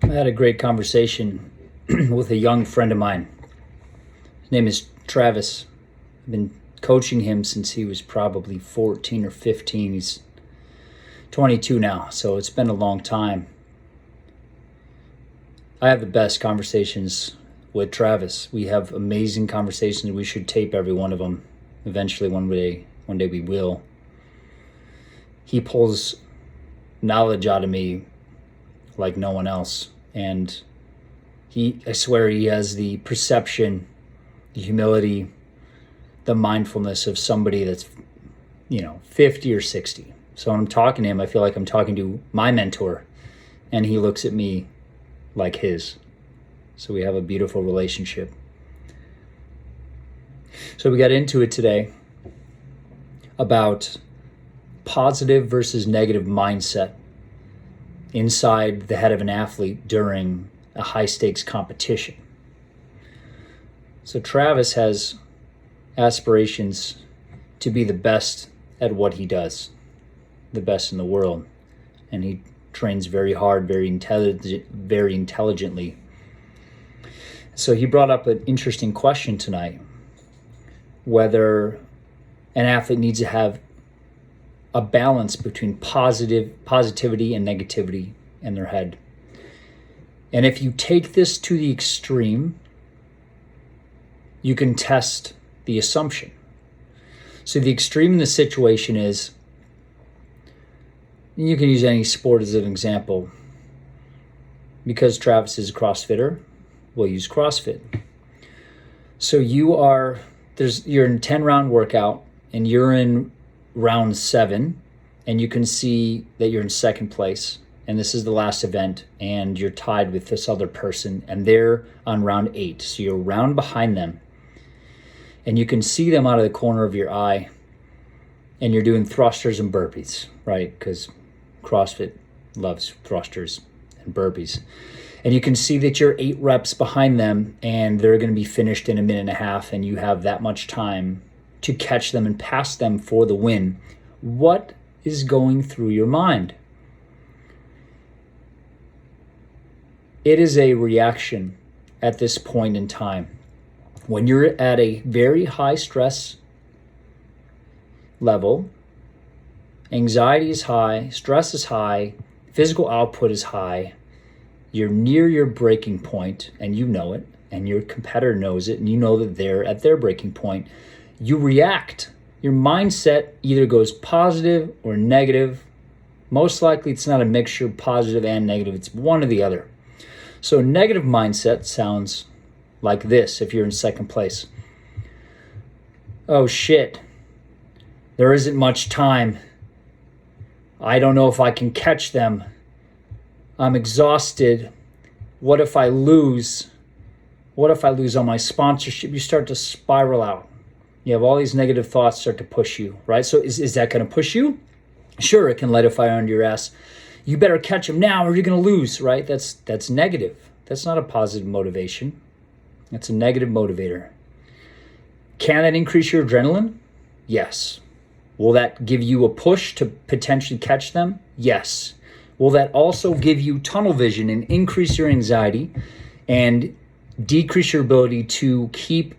I had a great conversation with a young friend of mine. His name is Travis. I've been coaching him since he was probably 14 or 15. He's 22 now, so it's been a long time. I have the best conversations with Travis. We have amazing conversations. We should tape every one of them. Eventually, one day we will. He pulls knowledge out of me like no one else. And I swear he has the perception, the humility, the mindfulness of somebody that's, 50 or 60. So when I'm talking to him, I feel like I'm talking to my mentor, and he looks at me like his. So we have a beautiful relationship. So we got into it today about positive versus negative mindset inside the head of an athlete during a high stakes competition. So Travis has aspirations to be the best at what he does, the best in the world. And he trains very hard, very intelligently. So he brought up an interesting question tonight, whether an athlete needs to have a balance between positivity and negativity in their head. And if you take this to the extreme, you can test the assumption. So the extreme in the situation is, you can use any sport as an example. Because Travis is a CrossFitter, we'll use CrossFit. So you're in a 10-round workout and you're in round 7, and you can see that you're in second place, and this is the last event, and you're tied with this other person, and they're on round 8. So you're a round behind them, and you can see them out of the corner of your eye, and you're doing thrusters and burpees, right? Because CrossFit loves thrusters and burpees. And you can see that you're 8 reps behind them, and they're going to be finished in a minute and a half, and you have that much time to catch them and pass them for the win. What is going through your mind? It is a reaction at this point in time. When you're at a very high stress level, anxiety is high, stress is high, physical output is high, you're near your breaking point, and you know it, and your competitor knows it, and you know that they're at their breaking point. You react. Your mindset either goes positive or negative. Most likely it's not a mixture of positive and negative. It's one or the other. So negative mindset sounds like this if you're in second place. Oh shit, there isn't much time. I don't know if I can catch them. I'm exhausted. What if I lose? What if I lose on my sponsorship? You start to spiral out. You have all these negative thoughts start to push you, right? So is that going to push you? Sure, it can light a fire under your ass. You better catch them now or you're going to lose, right? That's negative. That's not a positive motivation. That's a negative motivator. Can that increase your adrenaline? Yes. Will that give you a push to potentially catch them? Yes. Will that also give you tunnel vision and increase your anxiety and decrease your ability to keep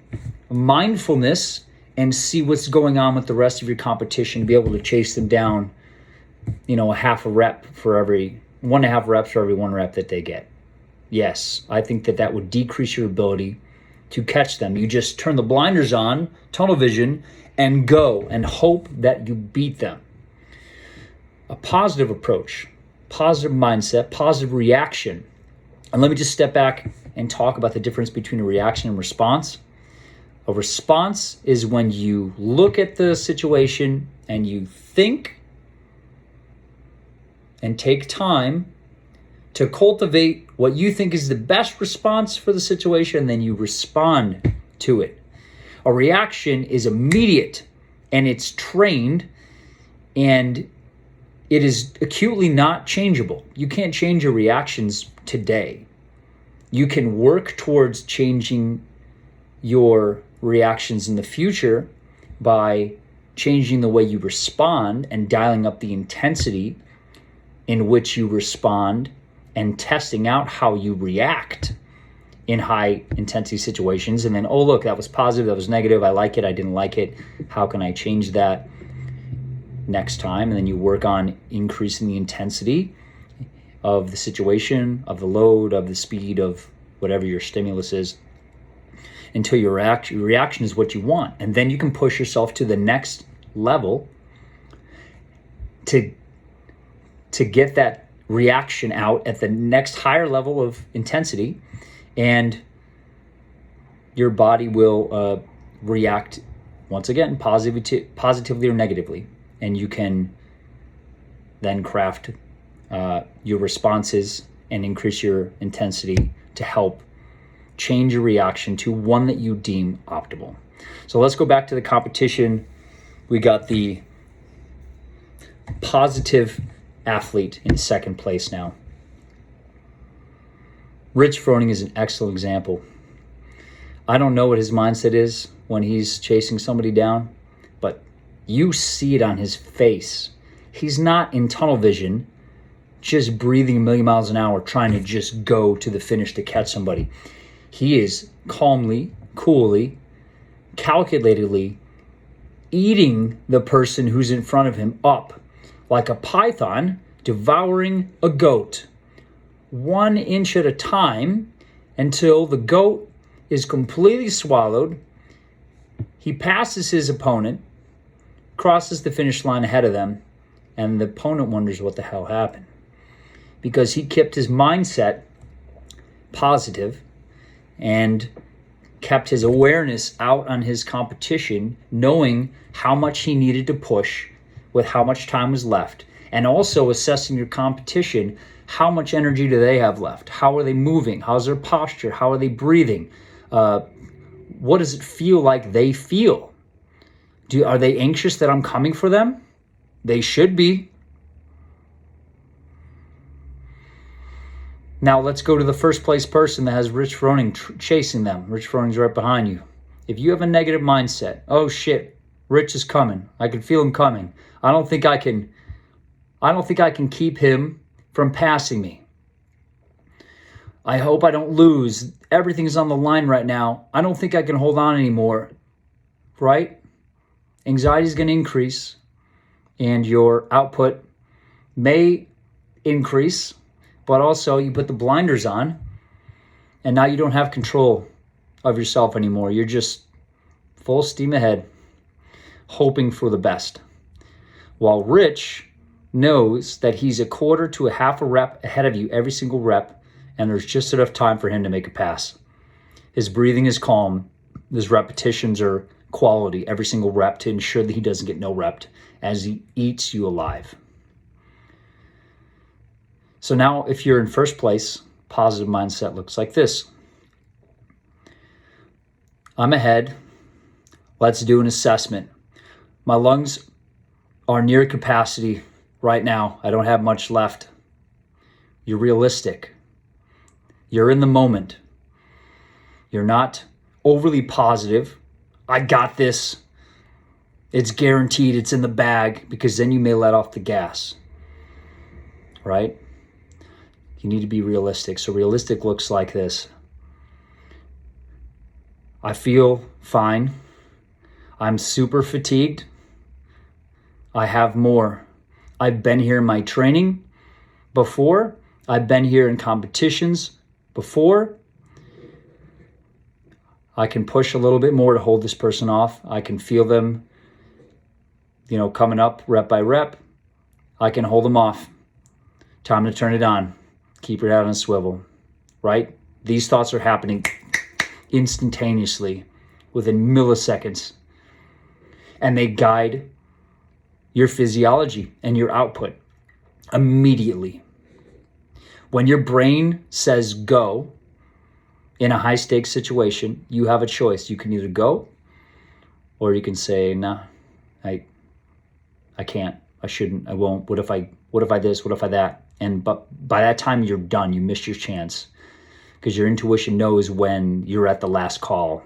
mindfulness and see what's going on with the rest of your competition, be able to chase them down, a half a rep for every 1.5 reps for every 1 rep that they get? Yes, I think that would decrease your ability to catch them. You just turn the blinders on, tunnel vision, and go and hope that you beat them. A positive approach, positive mindset, positive reaction. And let me just step back and talk about the difference between a reaction and response. A response is when you look at the situation and you think and take time to cultivate what you think is the best response for the situation, and then you respond to it. A reaction is immediate and it's trained, and it is acutely not changeable. You can't change your reactions today. You can work towards changing your reactions in the future by changing the way you respond and dialing up the intensity in which you respond and testing out how you react in high intensity situations. And then, oh, look, that was positive, that was negative, I like it, I didn't like it. How can I change that next time? And then you work on increasing the intensity of the situation, of the load, of the speed, of whatever your stimulus is, until your reaction is what you want. And then you can push yourself to the next level to get that reaction out at the next higher level of intensity, and your body will react once again positively or negatively, and you can then craft your responses and increase your intensity to help change your reaction to one that you deem optimal. So let's go back to the competition. We got the positive athlete in second place now. Rich Froning is an excellent example. I don't know what his mindset is when he's chasing somebody down, but you see it on his face. He's not in tunnel vision, just breathing a million miles an hour, trying to just go to the finish to catch somebody. He is calmly, coolly, calculatedly eating the person who's in front of him up like a python devouring a goat, 1 inch at a time, until the goat is completely swallowed. He passes his opponent, crosses the finish line ahead of them, and the opponent wonders what the hell happened. Because he kept his mindset positive and kept his awareness out on his competition, knowing how much he needed to push with how much time was left, and also assessing your competition. How much energy do they have left? How are they moving? How's their posture? How are they breathing? What does it feel like they feel? Are they anxious that I'm coming for them? They should be. Now let's go to the first place person that has Rich Froning chasing them. Rich Froning's right behind you. If you have a negative mindset, oh shit, Rich is coming. I can feel him coming. I don't think I can keep him from passing me. I hope I don't lose. Everything's on the line right now. I don't think I can hold on anymore. Right? Anxiety is going to increase, and your output may increase, but also you put the blinders on, and now you don't have control of yourself anymore. You're just full steam ahead, hoping for the best. While Rich knows that he's a quarter to a half a rep ahead of you every single rep, and there's just enough time for him to make a pass. His breathing is calm. His repetitions are quality every single rep to ensure that he doesn't get no repped as he eats you alive. So now if you're in first place, positive mindset looks like this. I'm ahead. Let's do an assessment. My lungs are near capacity right now. I don't have much left. You're realistic. You're in the moment. You're not overly positive. I got this. It's guaranteed. It's in the bag, because then you may let off the gas. Right? You need to be realistic. So realistic looks like this. I feel fine. I'm super fatigued. I have more. I've been here in my training before. I've been here in competitions before. I can push a little bit more to hold this person off. I can feel them, coming up rep by rep. I can hold them off. Time to turn it on. Keep your head on a swivel, right? These thoughts are happening instantaneously within milliseconds, and they guide your physiology and your output immediately. When your brain says go in a high stakes situation, you have a choice. You can either go, or you can say, nah, I can't, I shouldn't, I won't. What if I this, what if I that? But by that time you're done, you missed your chance, because your intuition knows when you're at the last call,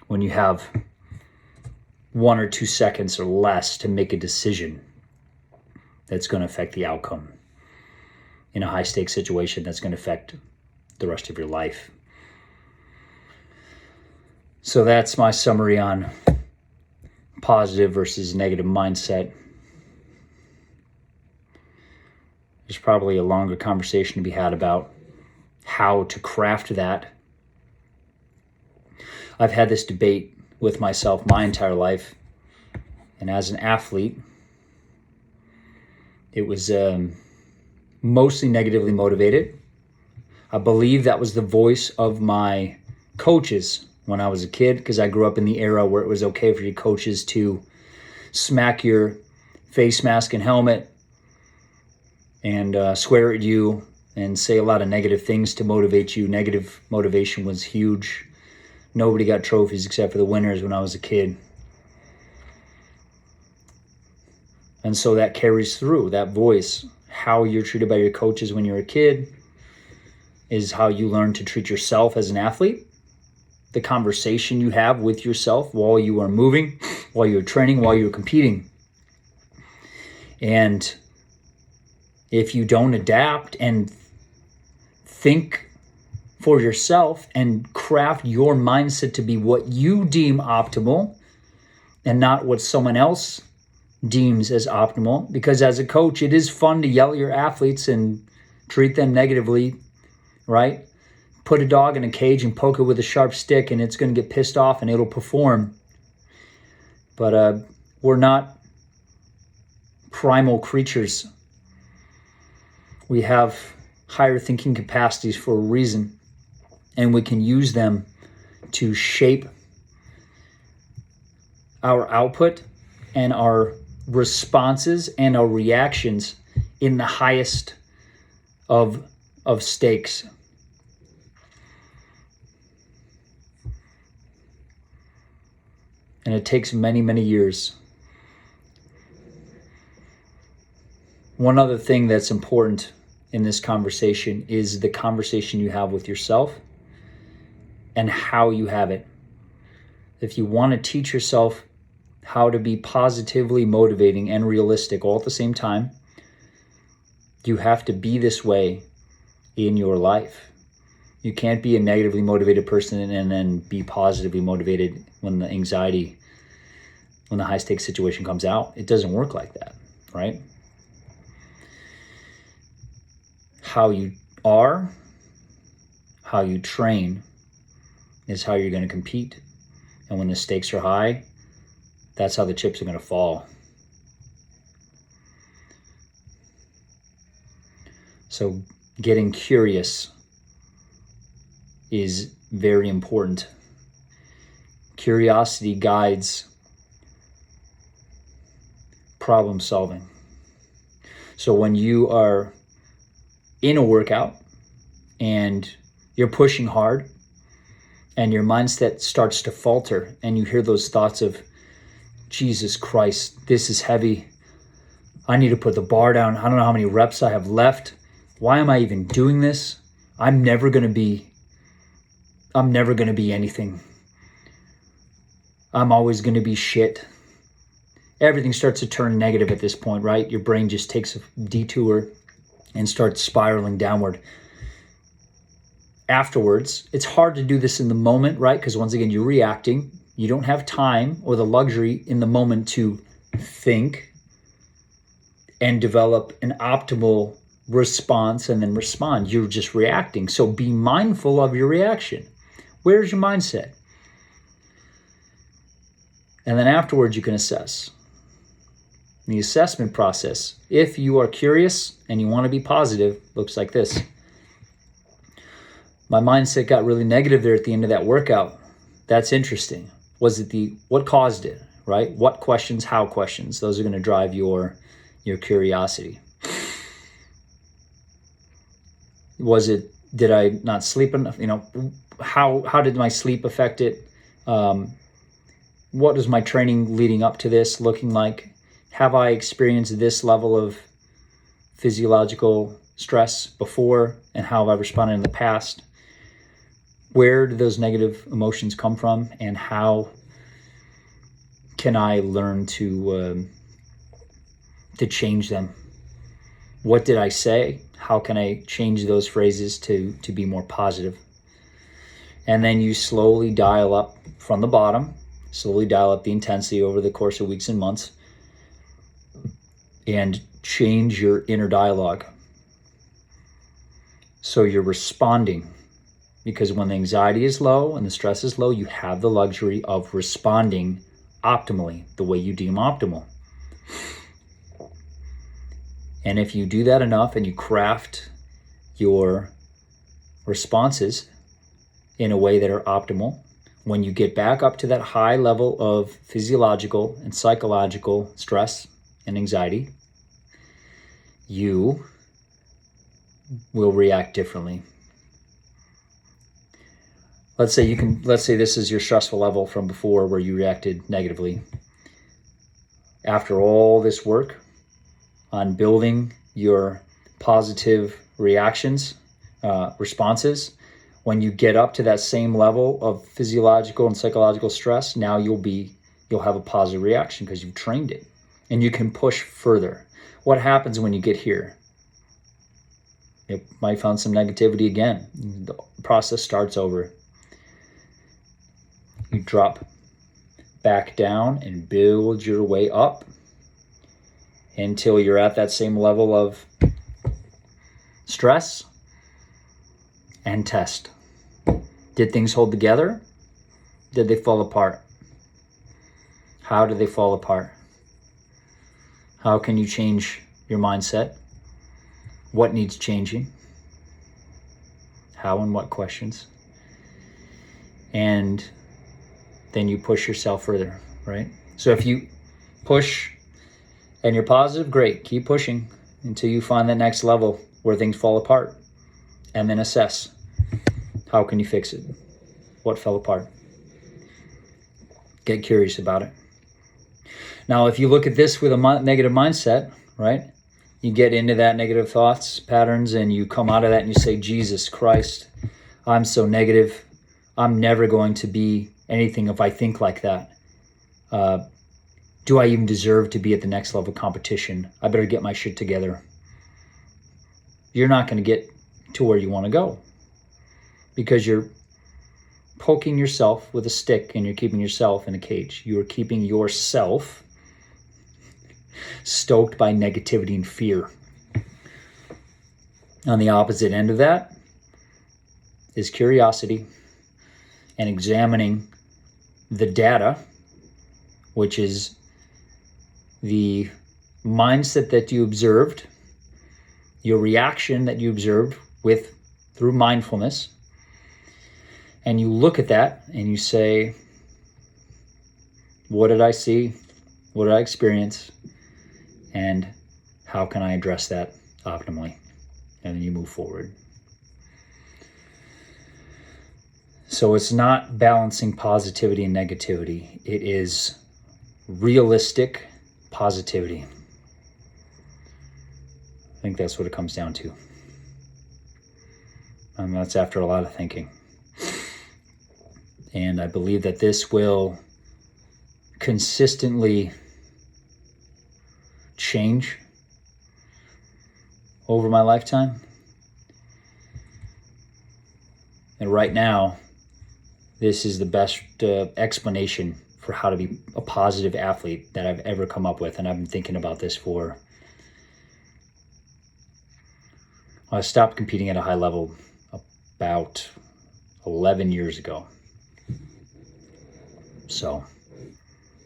when you have 1 or 2 seconds or less to make a decision that's going to affect the outcome. in a high stakes situation that's going to affect the rest of your life. So that's my summary on positive versus negative mindset. There's probably a longer conversation to be had about how to craft that. I've had this debate with myself my entire life. And as an athlete, it was mostly negatively motivated. I believe that was the voice of my coaches when I was a kid, because I grew up in the era where it was okay for your coaches to smack your face mask and helmet and swear at you and say a lot of negative things to motivate you. Negative motivation was huge. Nobody got trophies except for the winners when I was a kid. And so that carries through, that voice. How you're treated by your coaches when you're a kid is how you learn to treat yourself as an athlete. The conversation you have with yourself while you are moving, while you're training, while you're competing. And if you don't adapt and think for yourself and craft your mindset to be what you deem optimal and not what someone else deems as optimal, because as a coach, it is fun to yell at your athletes and treat them negatively, right? Put a dog in a cage and poke it with a sharp stick and it's going to get pissed off and it'll perform. But we're not primal creatures. We have higher thinking capacities for a reason, and we can use them to shape our output and our responses and our reactions in the highest of stakes. And it takes many, many years. One other thing that's important in this conversation is the conversation you have with yourself and how you have it. If you want to teach yourself how to be positively motivating and realistic all at the same time, you have to be this way in your life. You can't be a negatively motivated person and then be positively motivated when the high stakes situation comes out. It doesn't work like that, right? How you are, how you train is how you're going to compete. And when the stakes are high, that's how the chips are going to fall. So getting curious is very important. Curiosity guides problem solving. So when you are in a workout and you're pushing hard and your mindset starts to falter and you hear those thoughts of, Jesus Christ, this is heavy. I need to put the bar down. I don't know how many reps I have left. Why am I even doing this? I'm never going to be anything. I'm always going to be shit. Everything starts to turn negative at this point, right? Your brain just takes a detour and starts spiraling downward. Afterwards, it's hard to do this in the moment, right? Because once again, you're reacting. You don't have time or the luxury in the moment to think and develop an optimal response and then respond. You're just reacting. So be mindful of your reaction. Where's your mindset? And then afterwards, you can assess. The assessment process, if you are curious and you want to be positive, looks like this. My mindset got really negative there at the end of that workout. That's interesting. Was it what caused it, right? What questions, how questions? Those are going to drive your curiosity. Did I not sleep enough? How did my sleep affect it? What was my training leading up to this looking like? Have I experienced this level of physiological stress before, and how have I responded in the past? Where do those negative emotions come from, and how can I learn to change them? What did I say? How can I change those phrases to be more positive? And then you slowly dial up from the bottom, slowly dial up the intensity over the course of weeks and months, and change your inner dialogue. So you're responding, because when the anxiety is low and the stress is low, you have the luxury of responding optimally, the way you deem optimal. And if you do that enough and you craft your responses in a way that are optimal, when you get back up to that high level of physiological and psychological stress and anxiety, you will react differently. Let's say this is your stressful level from before where you reacted negatively. After all this work on building your positive reactions, responses, when you get up to that same level of physiological and psychological stress, now you'll have a positive reaction because you've trained it, and you can push further. What happens when you get here? You might find some negativity again. The process starts over. You drop back down and build your way up until you're at that same level of stress, and test. Did things hold together? Did they fall apart? How did they fall apart? How can you change your mindset? What needs changing? How and what questions? And then you push yourself further, right? So if you push and you're positive, great, keep pushing until you find that next level where things fall apart, and then assess, how can you fix it? What fell apart? Get curious about it. Now, if you look at this with a negative mindset, right? You get into that negative thoughts, patterns, and you come out of that and you say, Jesus Christ, I'm so negative. I'm never going to be anything if I think like that. Do I even deserve to be at the next level of competition? I better get my shit together. You're not going to get to where you want to go because you're poking yourself with a stick and you're keeping yourself in a cage. You are keeping yourself stoked by negativity and fear. On the opposite end of that is curiosity and examining the data, which is the mindset that you observed, your reaction that you observed through mindfulness, and you look at that and you say, what did I see? What did I experience? And how can I address that optimally? And then you move forward. So it's not balancing positivity and negativity. It is realistic positivity. I think that's what it comes down to. And that's after a lot of thinking. And I believe that this will consistently change over my lifetime. And right now, this is the best explanation for how to be a positive athlete that I've ever come up with. And I've been thinking about this I stopped competing at a high level about 11 years ago. So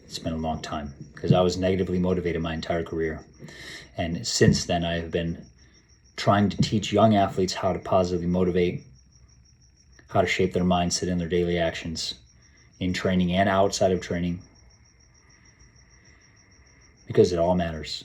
it's been a long time because I was negatively motivated my entire career. And since then, I have been trying to teach young athletes how to positively motivate, how to shape their mindset in their daily actions, in training and outside of training, because it all matters.